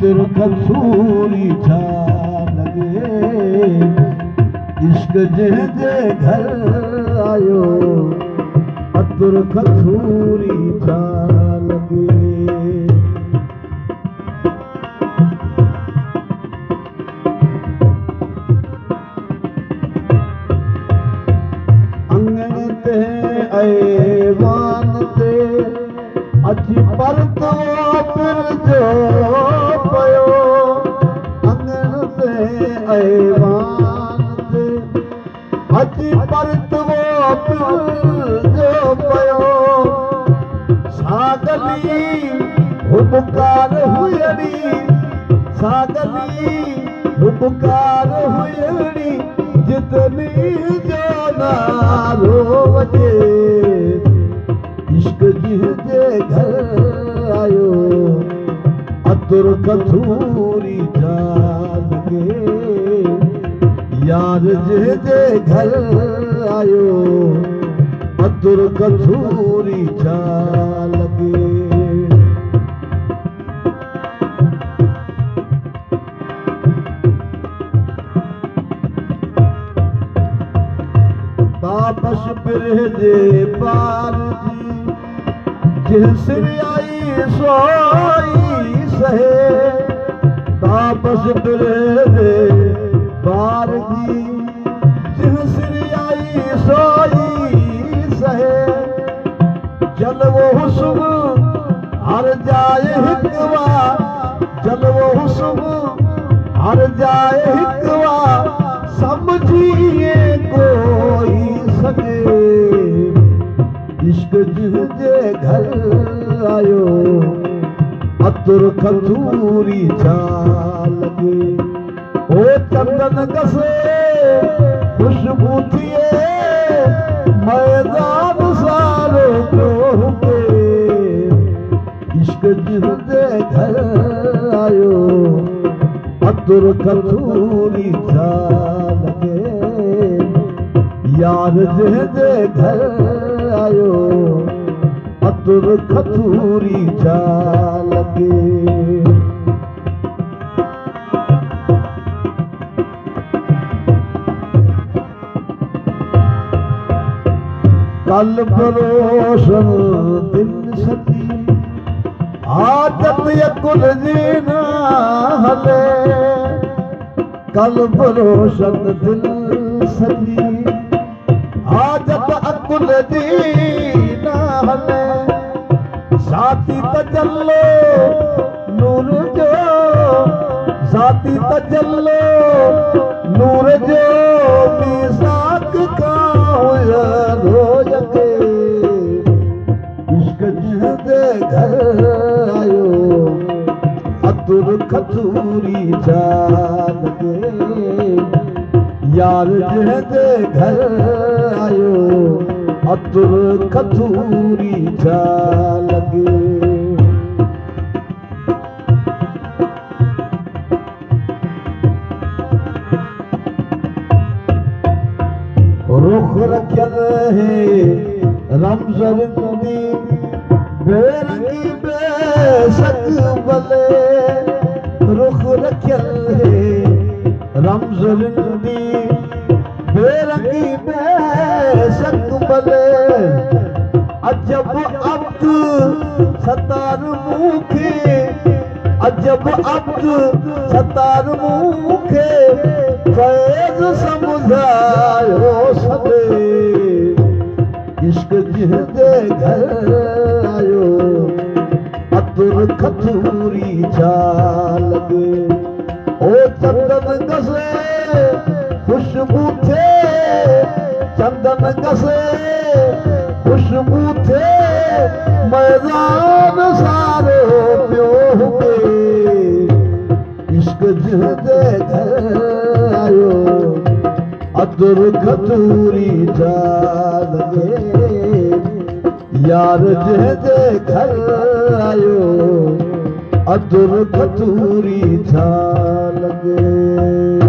अतर कसूरी छा लगे इश्क जंहिंजे घर आयो अतर कसूरी छा लगे ऐवान ते अची परतो पिर जो पयो अंगण ते ऐवान ते अची परतो पिर जो पयो सागली हुबकार हुयड़ी सागली हुबकार हुयड़ी जितनी जो नारो वजे इश्क जंहिंजे घर आयो अतर कसूरी छा लगे यार जंहिंजे घर आयो अतर कसूरी छा लगे तापस बिरह जे पार जी जिसर आई सोई सहे तापस बिरह जे पार जी जिसर आई सोई सहे जलवो हुस्न हर जाए हिकवा जलवो हुस्न हर जाए हिकवा समझिए कोई सके इश्क जंहिंजे घर आयो अतर कसूरी छा लगे ओ चंदन कसे खुशबू थिए मैदान सारो पियो इश्क जंहिंजे घर आयो अतर कसूरी छा लगे यार जंहिंजे घर आयो अतर कसूरी छा लगे कल परोशन दिन सजी आदत यकुल जी न हले कल परोशन दिल सजी आदत अकुल जी न हले साथी तजल्लो नूर जो साथी तजल्लो नूर जो मीसाक का रोजके इश्क जंहिंजे घर आयो अतर कसूरी छा लगे यार जंहिंजे घर आयो अतर कसूरी छा लगे रुख रखियल है रमज़र दी बेरंगी बेशक भले रुख रखियल है रमज़र दी बेरंगी बेशक भले अजब अब्द सतार मूंखे अजब अब्द सतार मूंखे फैज़ समुझायो सदे इश्क जंहिंजे घर आयो अतर कसूरी छा लगे ओ चंदन कसे खुशबू थे चंदन कसे खुशबू थे मैदान सारो पियो इश्क जंहिंजे घर आयो अतर कसूरी छा लगे यार जंहिंजे घर आयो अतर कसूरी छा लगे